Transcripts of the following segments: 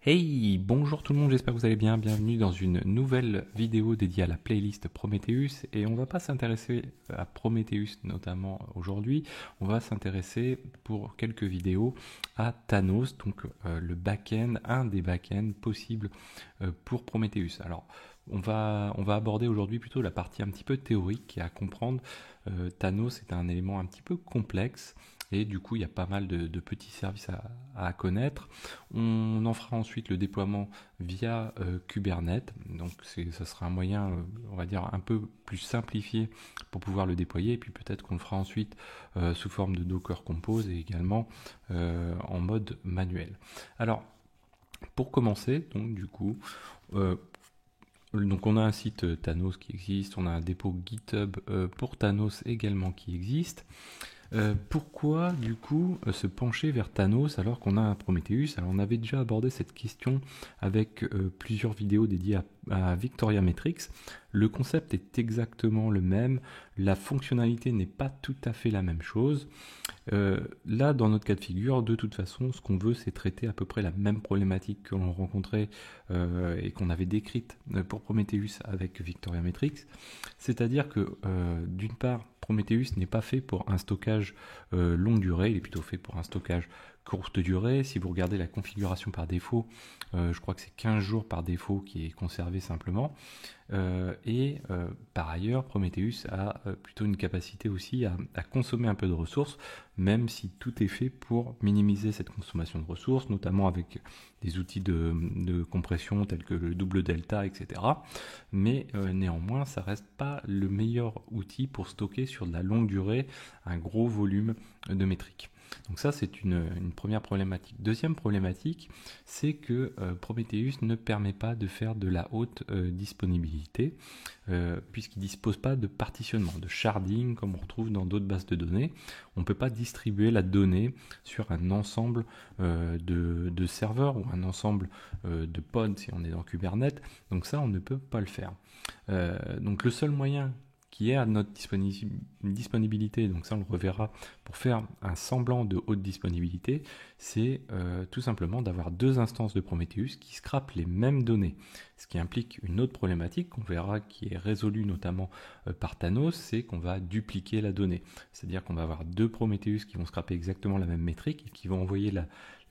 Hey, bonjour tout le monde, j'espère que vous allez bien. Bienvenue dans une nouvelle vidéo dédiée à la playlist Prometheus. Et on va pas s'intéresser à Prometheus notamment aujourd'hui, on va s'intéresser pour quelques vidéos à Thanos, donc le back-end, un des back-ends possibles pour Prometheus. Alors, on va aborder aujourd'hui plutôt la partie un petit peu théorique et à comprendre. Thanos est un élément un petit peu complexe et du coup il y a pas mal de petits services à connaître. On en fera ensuite le déploiement via Kubernetes, donc ça sera un moyen, on va dire, un peu plus simplifié pour pouvoir le déployer, et puis peut-être qu'on le fera ensuite sous forme de Docker Compose et également en mode manuel. Alors, pour commencer, donc du coup, donc on a un site Thanos qui existe, on a un dépôt GitHub pour Thanos également qui existe. Pourquoi du coup se pencher vers Thanos alors qu'on a un Prometheus? Alors on avait déjà abordé cette question avec plusieurs vidéos dédiées à Victoria Matrix. Le concept est exactement le même, la fonctionnalité n'est pas tout à fait la même chose. Là, dans notre cas de figure, de toute façon, ce qu'on veut, c'est traiter à peu près la même problématique que l'on rencontrait et qu'on avait décrite pour Prometheus avec Victoria Matrix. C'est-à-dire que, d'une part, Prometheus n'est pas fait pour un stockage longue durée, il est plutôt fait pour un stockage courte durée. Si vous regardez la configuration par défaut, je crois que c'est 15 jours par défaut qui est conservé simplement. Par ailleurs, Prometheus a plutôt une capacité aussi à consommer un peu de ressources, même si tout est fait pour minimiser cette consommation de ressources, notamment avec des outils de compression tels que le double delta, etc. Mais néanmoins, ça reste pas le meilleur outil pour stocker sur de la longue durée un gros volume de métriques. Donc ça, c'est une première problématique. Deuxième problématique, c'est que Prometheus ne permet pas de faire de la haute disponibilité, puisqu'il ne dispose pas de partitionnement, de sharding, comme on retrouve dans d'autres bases de données. On ne peut pas distribuer la donnée sur un ensemble de serveurs ou un ensemble de pods si on est dans Kubernetes. Donc ça, on ne peut pas le faire. Donc le seul moyen qui est à notre disponibilité, donc ça on le reverra, pour faire un semblant de haute disponibilité, c'est tout simplement d'avoir deux instances de Prometheus qui scrapent les mêmes données. Ce qui implique une autre problématique qu'on verra qui est résolue notamment par Thanos, c'est qu'on va dupliquer la donnée. C'est-à-dire qu'on va avoir deux Prometheus qui vont scraper exactement la même métrique et qui vont envoyer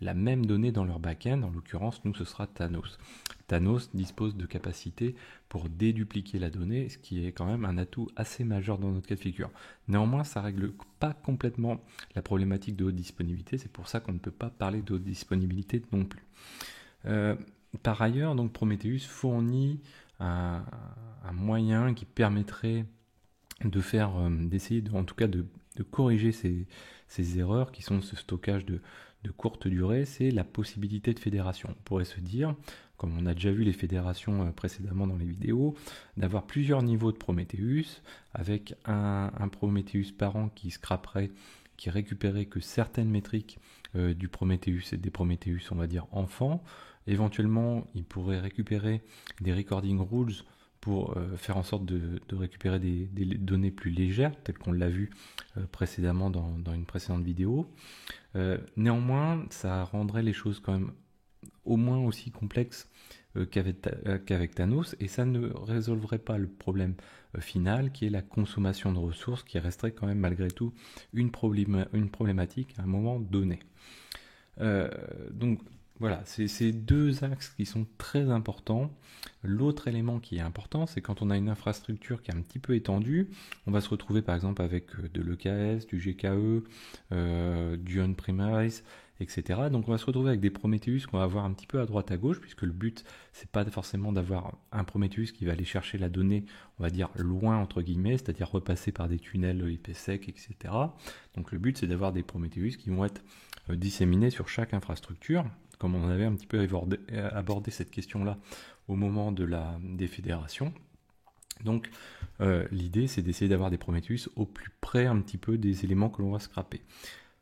la même donnée dans leur back-end. En l'occurrence, nous, ce sera Thanos. Thanos dispose de capacités pour dédupliquer la donnée, ce qui est quand même un atout assez majeur dans notre cas de figure. Néanmoins, ça ne règle pas complètement la problématique de haute disponibilité, c'est pour ça qu'on ne peut pas parler de haute disponibilité non plus. Par ailleurs, donc Prometheus fournit un moyen qui permettrait de faire, d'essayer en tout cas de corriger ces erreurs qui sont ce stockage de courte durée, c'est la possibilité de fédération. On pourrait se dire, comme on a déjà vu les fédérations précédemment dans les vidéos, d'avoir plusieurs niveaux de Prometheus, avec un Prometheus par an qui scraperait, qui récupérait que certaines métriques du Prometheus et des Prometheus, on va dire, enfants. Éventuellement, il pourrait récupérer des recording rules pour faire en sorte de récupérer des données plus légères, telles qu'on l'a vu précédemment dans une précédente vidéo. Néanmoins, ça rendrait les choses quand même au moins aussi complexes qu'avec Thanos, et ça ne résolverait pas le problème final, qui est la consommation de ressources, qui resterait quand même malgré tout une problématique à un moment donné. Donc voilà, c'est ces deux axes qui sont très importants. L'autre élément qui est important, c'est quand on a une infrastructure qui est un petit peu étendue, on va se retrouver par exemple avec de l'EKS, du GKE, du on-premise, etc. Donc on va se retrouver avec des Prometheus qu'on va avoir un petit peu à droite à gauche, puisque le but, c'est pas forcément d'avoir un Prometheus qui va aller chercher la donnée, on va dire loin entre guillemets, c'est-à-dire repasser par des tunnels IPsec, etc. Donc le but, c'est d'avoir des Prometheus qui vont être disséminés sur chaque infrastructure, comme on avait un petit peu abordé cette question-là au moment des fédérations. Donc l'idée, c'est d'essayer d'avoir des Prometheus au plus près un petit peu des éléments que l'on va scraper.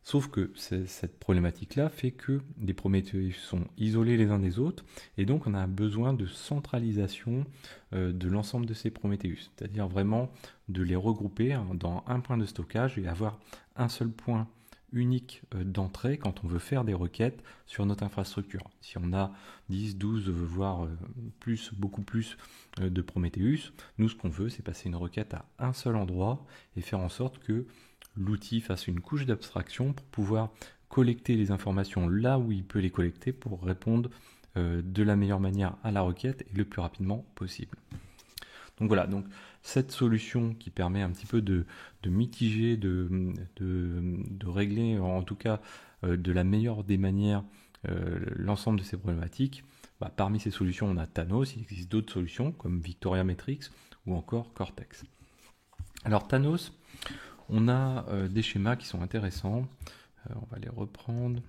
Sauf que cette problématique-là fait que des Prometheus sont isolés les uns des autres, et donc on a besoin de centralisation de l'ensemble de ces Prometheus, c'est-à-dire vraiment de les regrouper dans un point de stockage et avoir un seul point unique d'entrée quand on veut faire des requêtes sur notre infrastructure. Si on a 10, 12, voire beaucoup plus de Prometheus, nous ce qu'on veut c'est passer une requête à un seul endroit et faire en sorte que l'outil fasse une couche d'abstraction pour pouvoir collecter les informations là où il peut les collecter pour répondre de la meilleure manière à la requête et le plus rapidement possible. Donc voilà, donc cette solution qui permet un petit peu de mitiger, de régler en tout cas de la meilleure des manières l'ensemble de ces problématiques. Parmi ces solutions, on a Thanos, il existe d'autres solutions comme Victoria Metrics ou encore Cortex. Alors Thanos, on a des schémas qui sont intéressants, on va les reprendre.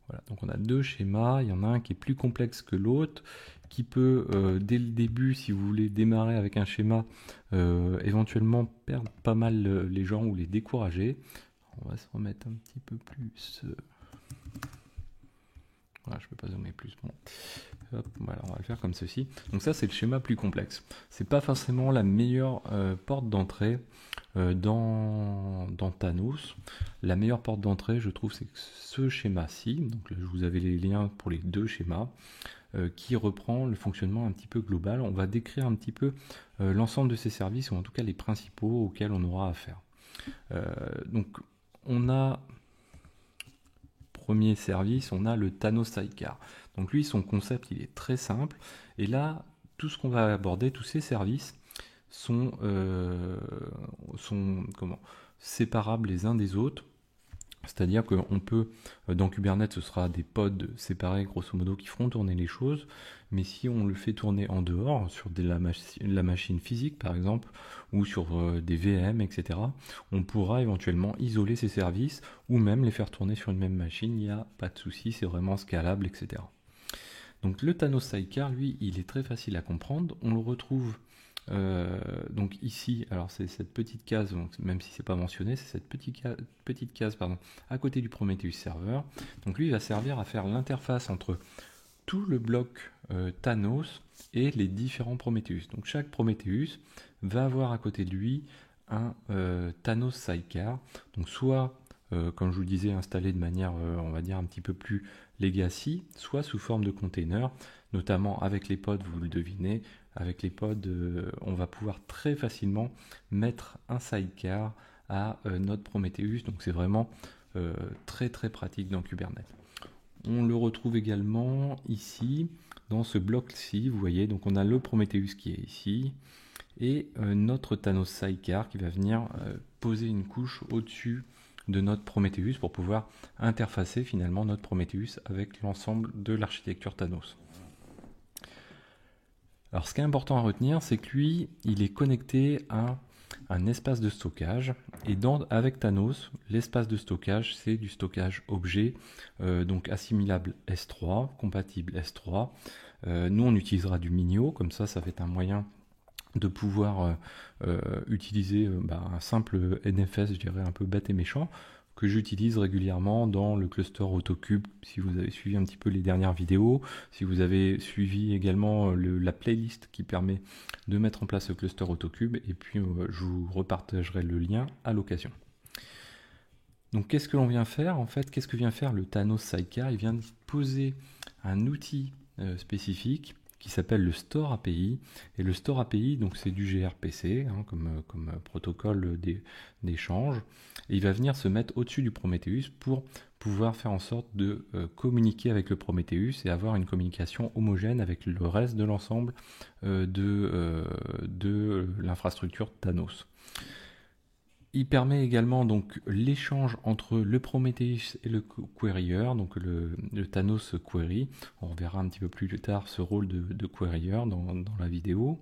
Voilà, donc on a deux schémas, il y en a un qui est plus complexe que l'autre, qui peut, dès le début, si vous voulez démarrer avec un schéma, éventuellement perdre pas mal les gens ou les décourager. On va se remettre un petit peu plus... Voilà, je ne peux pas zoomer plus. Bon. Hop, voilà, on va le faire comme ceci. Donc ça, c'est le schéma plus complexe. C'est pas forcément la meilleure porte d'entrée dans Thanos. La meilleure porte d'entrée, je trouve, c'est ce schéma-ci. Donc là, je vous avais les liens pour les deux schémas qui reprend le fonctionnement un petit peu global. On va décrire un petit peu l'ensemble de ces services, ou en tout cas les principaux auxquels on aura affaire. Donc, on a... Premier service, on a le Thanos Sidecar. Donc lui, son concept, il est très simple. Et là, tout ce qu'on va aborder, tous ces services sont séparables les uns des autres. C'est-à-dire qu'on peut, dans Kubernetes, ce sera des pods séparés, grosso modo, qui feront tourner les choses. Mais si on le fait tourner en dehors, sur la machine physique, par exemple, ou sur des VM, etc., on pourra éventuellement isoler ces services, ou même les faire tourner sur une même machine. Il n'y a pas de souci, c'est vraiment scalable, etc. Donc le Thanos Sidecar, lui, il est très facile à comprendre. On le retrouve... donc ici, alors c'est cette petite case, donc même si c'est pas mentionné, c'est cette petite case à côté du Prometheus Server. Donc lui, il va servir à faire l'interface entre tout le bloc Thanos et les différents Prometheus. Donc chaque Prometheus va avoir à côté de lui un Thanos Sidecar. Donc soit, comme je vous le disais, installé de manière, on va dire, un petit peu plus legacy, soit sous forme de container, notamment avec les pods, vous le devinez. Avec les pods, on va pouvoir très facilement mettre un sidecar à notre Prometheus. Donc c'est vraiment très très pratique dans Kubernetes. On le retrouve également ici, dans ce bloc-ci, vous voyez. Donc on a le Prometheus qui est ici, et notre Thanos Sidecar qui va venir poser une couche au-dessus de notre Prometheus pour pouvoir interfacer finalement notre Prometheus avec l'ensemble de l'architecture Thanos. Alors ce qui est important à retenir, c'est que lui, il est connecté à un espace de stockage. Et avec Thanos, l'espace de stockage, c'est du stockage objet, donc assimilable S3, compatible S3. Nous, on utilisera du Minio, comme ça va être un moyen de pouvoir utiliser un simple NFS, je dirais un peu bête et méchant, que j'utilise régulièrement dans le cluster Autocube. Si vous avez suivi un petit peu les dernières vidéos, si vous avez suivi également la playlist qui permet de mettre en place ce cluster Autocube, et puis je vous repartagerai le lien à l'occasion. Donc qu'est-ce que l'on vient faire en fait? Qu'est-ce que vient faire le Thanos Sidecar? Il vient poser un outil spécifique qui s'appelle le Store API. Et le Store API, donc c'est du gRPC, comme protocole d'échange. Et il va venir se mettre au-dessus du Prometheus pour pouvoir faire en sorte de communiquer avec le Prometheus et avoir une communication homogène avec le reste de l'ensemble de l'infrastructure Thanos. Il permet également donc l'échange entre le Prometheus et le querier, donc le Thanos Query. On verra un petit peu plus tard ce rôle de querier dans la vidéo.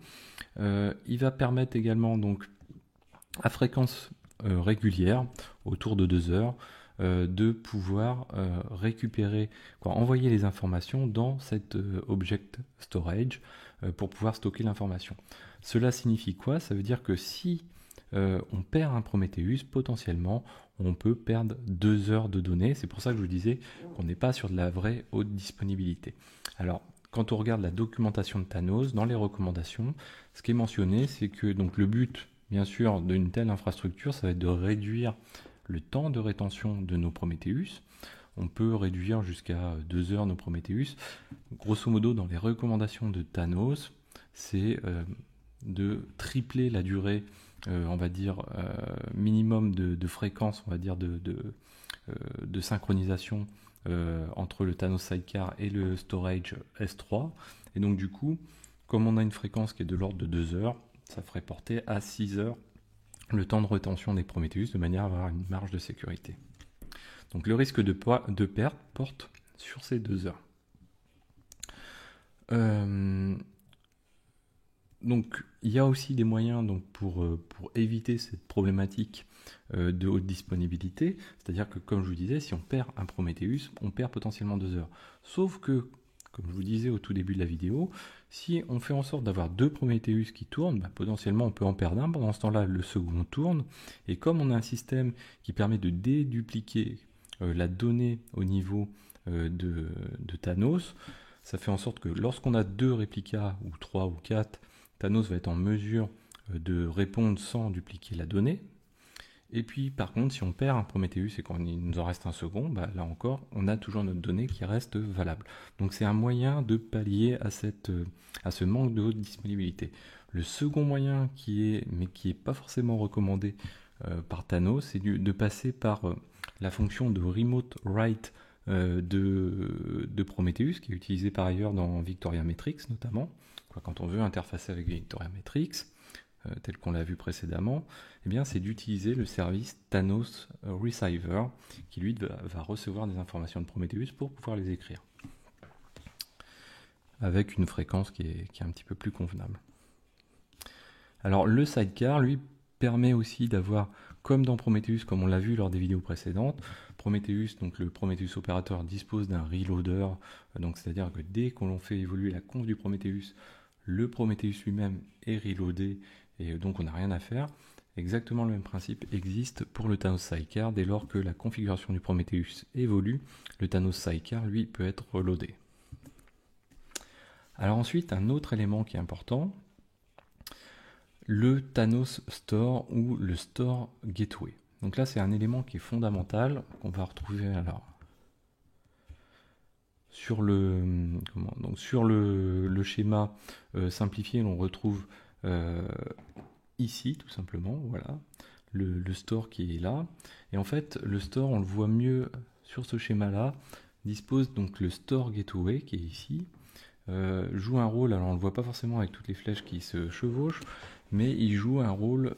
Il va permettre également donc à fréquence régulière, autour de 2 heures, de pouvoir récupérer, envoyer les informations dans cet object storage pour pouvoir stocker l'information. Cela signifie quoi? Ça veut dire que si on perd un Prometheus, potentiellement on peut perdre 2 heures de données. C'est pour ça que je vous disais qu'on n'est pas sur de la vraie haute disponibilité. Alors quand on regarde la documentation de Thanos, dans les recommandations, ce qui est mentionné, c'est que donc le but bien sûr d'une telle infrastructure, ça va être de réduire le temps de rétention de nos Prometheus. On peut réduire jusqu'à 2 heures nos Prometheus. Grosso modo, dans les recommandations de Thanos, c'est de tripler la durée, on va dire, minimum de fréquence, on va dire, de synchronisation entre le Thanos Sidecar et le storage S3. Et donc du coup, comme on a une fréquence qui est de l'ordre de 2 heures, ça ferait porter à 6 heures le temps de rétention des Prometheus de manière à avoir une marge de sécurité. Donc le risque de perte porte sur ces 2 heures. Donc il y a aussi des moyens donc, pour éviter cette problématique de haute disponibilité, c'est-à-dire que comme je vous disais, si on perd un Prometheus, on perd potentiellement 2 heures. Sauf que, comme je vous disais au tout début de la vidéo, si on fait en sorte d'avoir 2 Prometheus qui tournent, potentiellement on peut en perdre un, pendant ce temps-là le second tourne, et comme on a un système qui permet de dédupliquer la donnée au niveau de Thanos, ça fait en sorte que lorsqu'on a 2 réplicas, ou 3 ou 4, Thanos va être en mesure de répondre sans dupliquer la donnée. Et puis par contre, si on perd un Prometheus et qu'il nous en reste un second, là encore, on a toujours notre donnée qui reste valable. Donc c'est un moyen de pallier à ce manque de haute disponibilité. Le second moyen mais qui n'est pas forcément recommandé par Thanos, c'est de passer par la fonction de Remote Write de Prometheus, qui est utilisée par ailleurs dans Victoria Matrix notamment. Quand on veut interfacer avec Victoria Matrix, tel qu'on l'a vu précédemment, c'est d'utiliser le service Thanos Receiver, qui lui va recevoir des informations de Prometheus pour pouvoir les écrire, avec une fréquence qui est un petit peu plus convenable. Alors le sidecar, lui, permet aussi d'avoir, comme dans Prometheus, comme on l'a vu lors des vidéos précédentes, Prometheus, donc le Prometheus opérateur dispose d'un reloader, donc c'est-à-dire que dès qu'on fait évoluer la conf du Prometheus, le Prometheus lui-même est reloadé et donc on n'a rien à faire. Exactement le même principe existe pour le Thanos Sidecar. Dès lors que la configuration du Prometheus évolue, le Thanos Sidecar, lui, peut être reloadé. Alors ensuite, un autre élément qui est important, le Thanos Store ou le Store Gateway. Donc là, c'est un élément qui est fondamental, qu'on va retrouver alors sur le schéma simplifié. On retrouve ici, tout simplement, voilà, le store qui est là. Et en fait, le store, on le voit mieux sur ce schéma-là, dispose donc le Store Gateway qui est ici, joue un rôle, alors on ne le voit pas forcément avec toutes les flèches qui se chevauchent, mais il joue un rôle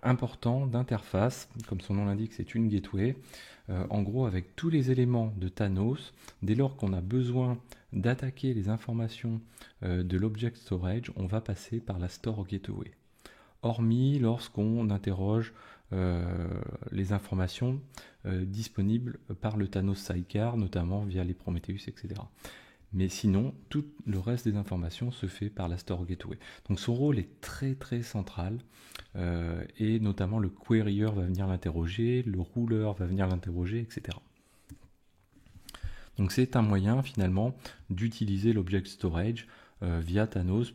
important d'interface, comme son nom l'indique, c'est une gateway, en gros avec tous les éléments de Thanos. Dès lors qu'on a besoin d'attaquer les informations de l'object storage, on va passer par la Store Gateway, hormis lorsqu'on interroge les informations disponibles par le Thanos Sidecar, notamment via les Prometheus, etc. Mais sinon, tout le reste des informations se fait par la Store Gateway. Donc son rôle est très très central, et notamment le querier va venir l'interroger, le ruler va venir l'interroger, etc. Donc c'est un moyen finalement d'utiliser l'object storage via Thanos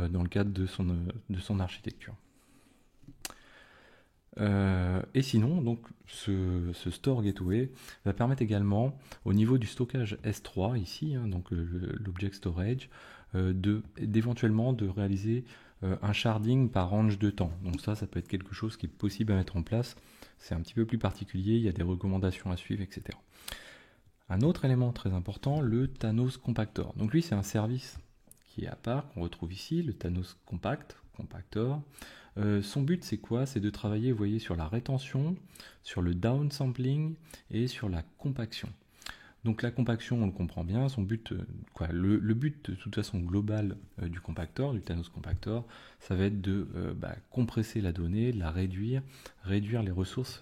dans le cadre de son architecture. Et sinon, donc, ce Store Gateway va permettre également, au niveau du stockage S3, ici, donc l'Object Storage, d'éventuellement de réaliser un sharding par range de temps. Donc ça peut être quelque chose qui est possible à mettre en place. C'est un petit peu plus particulier, il y a des recommandations à suivre, etc. Un autre élément très important, le Thanos Compactor. Donc lui, c'est un service qui est à part, qu'on retrouve ici, le Thanos Compactor. Son but, c'est quoi? C'est de travailler, vous voyez, sur la rétention, sur le downsampling et sur la compaction. Donc la compaction, on le comprend bien, son but, le but de toute façon global du compactor, du Thanos Compactor, ça va être de compresser la donnée, de la réduire les ressources,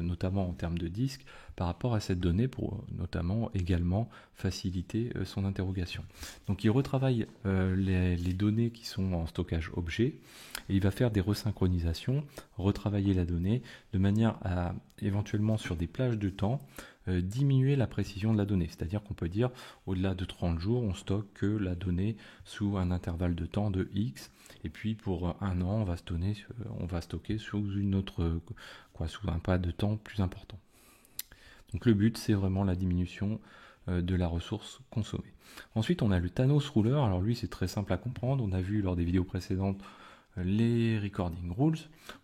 notamment en termes de disque, par rapport à cette donnée pour notamment également faciliter son interrogation. Donc il retravaille les données qui sont en stockage objet et il va faire des resynchronisations, retravailler la donnée de manière à éventuellement sur des plages de temps diminuer la précision de la donnée. C'est-à-dire qu'on peut dire, au-delà de 30 jours, on stocke que la donnée sous un intervalle de temps de X, et puis pour un an, on va stocker sous sous un pas de temps plus important. Donc le but, c'est vraiment la diminution de la ressource consommée. Ensuite, on a le Thanos Ruler. Alors lui, c'est très simple à comprendre. On a vu lors des vidéos précédentes les recording rules,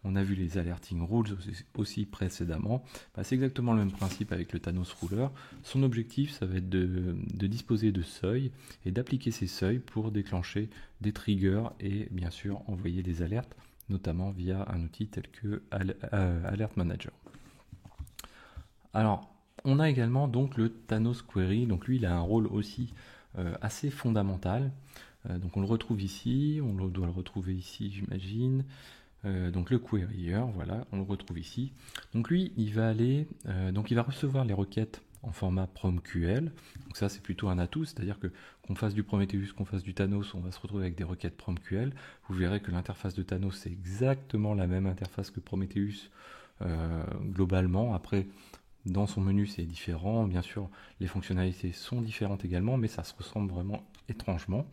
on a vu les alerting rules aussi précédemment. C'est exactement le même principe avec le Thanos Ruler. Son objectif, ça va être de disposer de seuils et d'appliquer ces seuils pour déclencher des triggers et bien sûr envoyer des alertes, notamment via un outil tel que Alert Manager. Alors, on a également donc le Thanos Query. Donc lui, il a un rôle aussi assez fondamental. Donc on le retrouve ici, on doit le retrouver ici, j'imagine. Donc le querier, voilà, on le retrouve ici. Donc lui, il va il va recevoir les requêtes en format PromQL. Donc ça, c'est plutôt un atout, c'est-à-dire que qu'on fasse du Prometheus, qu'on fasse du Thanos, on va se retrouver avec des requêtes PromQL. Vous verrez que l'interface de Thanos, c'est exactement la même interface que Prometheus globalement. Après, dans son menu, c'est différent. Bien sûr, les fonctionnalités sont différentes également, mais ça se ressemble vraiment étrangement.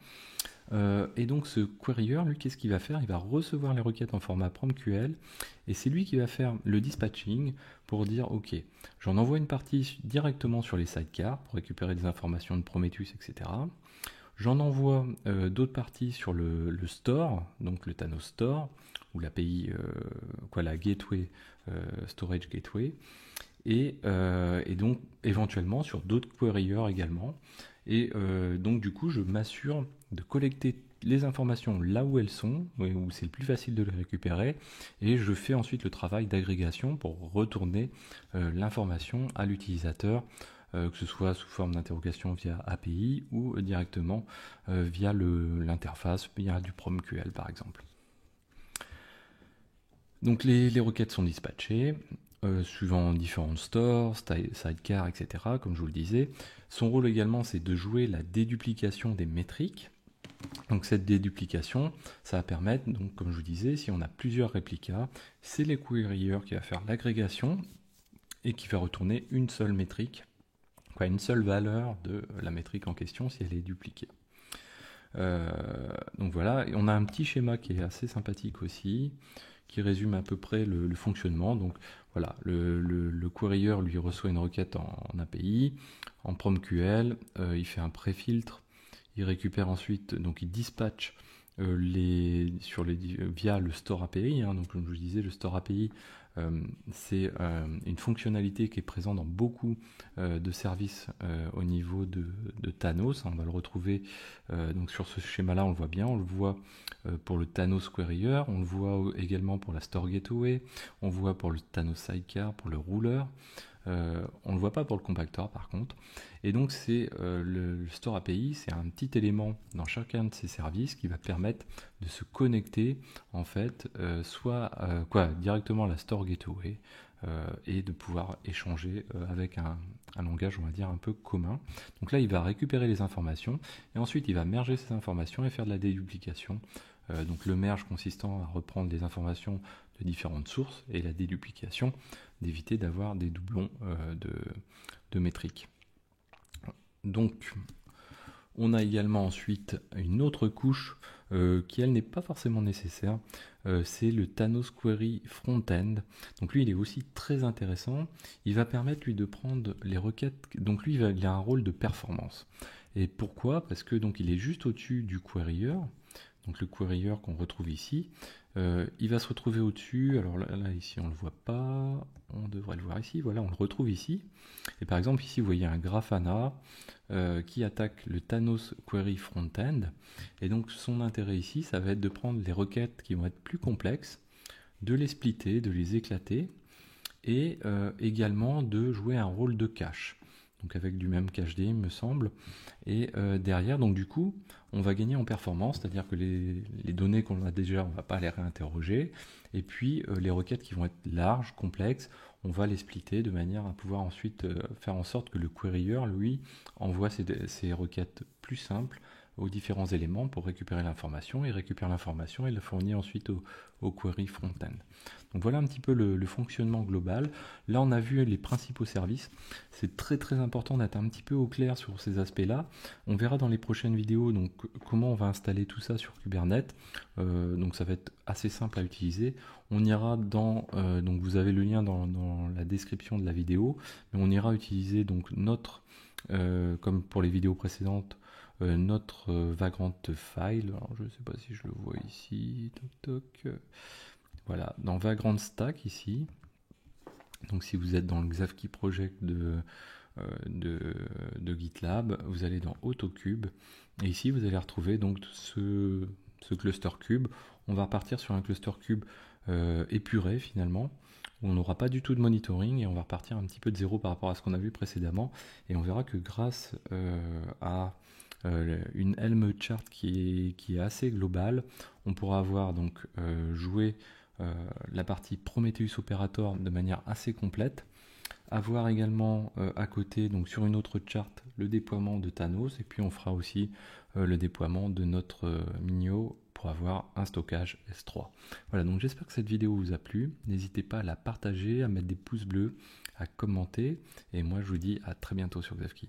Et donc ce querier, lui, qu'est-ce qu'il va faire? Il va recevoir les requêtes en format PromQL et c'est lui qui va faire le dispatching pour dire ok, j'en envoie une partie directement sur les sidecars pour récupérer des informations de Prometheus, etc. J'en envoie d'autres parties sur le store, donc le Thanos Store ou l'API, la gateway, storage gateway, et donc éventuellement sur d'autres queriers également. Et donc du coup, je m'assure de collecter les informations là où elles sont, où c'est le plus facile de les récupérer, et je fais ensuite le travail d'agrégation pour retourner l'information à l'utilisateur, que ce soit sous forme d'interrogation via API ou directement via l'interface, via du PromQL par exemple. Donc les requêtes sont dispatchées, suivant différents stores, sidecars, etc., comme je vous le disais. Son rôle également, c'est de jouer la déduplication des métriques. Donc cette déduplication, ça va permettre, donc, comme je vous disais, si on a plusieurs réplicas, c'est les queriers qui va faire l'agrégation et qui va retourner une seule métrique, une seule valeur de la métrique en question si elle est dupliquée. Donc voilà, et on a un petit schéma qui est assez sympathique aussi, qui résume à peu près le fonctionnement. Donc voilà, le querier lui reçoit une requête en API, en PromQL, il fait un pré-filtre, il récupère ensuite, donc il dispatche via le Store API. Donc comme je vous disais, le Store API, c'est une fonctionnalité qui est présente dans beaucoup de services au niveau de Thanos. On va le retrouver donc sur ce schéma-là, on le voit bien. On le voit pour le Thanos Querier, on le voit également pour la Store Gateway, on le voit pour le Thanos Sidecar, pour le Ruler. On ne le voit pas pour le compactor par contre. Et donc c'est le Store API, c'est un petit élément dans chacun de ces services qui va permettre de se connecter en fait directement à la Store Gateway et de pouvoir échanger avec un langage, on va dire, un peu commun. Donc là, il va récupérer les informations et ensuite il va merger ces informations et faire de la déduplication. Donc le merge consistant à reprendre des informations de différentes sources et la déduplication d'éviter d'avoir des doublons de métriques. Donc on a également ensuite une autre couche qui elle n'est pas forcément nécessaire, c'est le Thanos Query Frontend. Donc lui il est aussi très intéressant, il va permettre lui de prendre les requêtes, donc lui il a un rôle de performance. Et pourquoi? Parce que donc il est juste au-dessus du querier. Donc le querier qu'on retrouve ici, il va se retrouver au-dessus, alors là ici on ne le voit pas, on devrait le voir ici, voilà on le retrouve ici. Et par exemple ici vous voyez un Grafana qui attaque le Thanos Query Frontend, et donc son intérêt ici ça va être de prendre les requêtes qui vont être plus complexes, de les splitter, de les éclater, et également de jouer un rôle de cache. Donc avec du même cached, il me semble. Et derrière, donc du coup, on va gagner en performance, c'est-à-dire que les données qu'on a déjà, on ne va pas les réinterroger. Et puis les requêtes qui vont être larges, complexes, on va les splitter de manière à pouvoir ensuite faire en sorte que le querier, lui, envoie ses requêtes plus simples aux différents éléments pour récupérer l'information, et récupère l'information et la fournit ensuite au query front-end. Donc voilà un petit peu le fonctionnement global. Là, on a vu les principaux services. C'est très très important d'être un petit peu au clair sur ces aspects-là. On verra dans les prochaines vidéos donc comment on va installer tout ça sur Kubernetes. Donc ça va être assez simple à utiliser. On ira dans, donc vous avez le lien dans la description de la vidéo, mais on ira utiliser donc notre, comme pour les vidéos précédentes, notre Vagrant file. Alors je ne sais pas si je le vois ici. Toc, toc. Voilà, dans Vagrant Stack ici. Donc si vous êtes dans le Xavki project de GitLab, vous allez dans AutoCube, et ici vous allez retrouver donc ce cluster cube. On va repartir sur un cluster cube épuré finalement, où on n'aura pas du tout de monitoring, et on va repartir un petit peu de zéro par rapport à ce qu'on a vu précédemment, et on verra que grâce à une Helm chart qui est assez globale, on pourra avoir donc joué la partie Prometheus Operator de manière assez complète, avoir également à côté, donc sur une autre charte, le déploiement de Thanos, et puis on fera aussi le déploiement de notre Minio pour avoir un stockage S3. Voilà, donc j'espère que cette vidéo vous a plu. N'hésitez pas à la partager, à mettre des pouces bleus, à commenter, et moi je vous dis à très bientôt sur Xavki.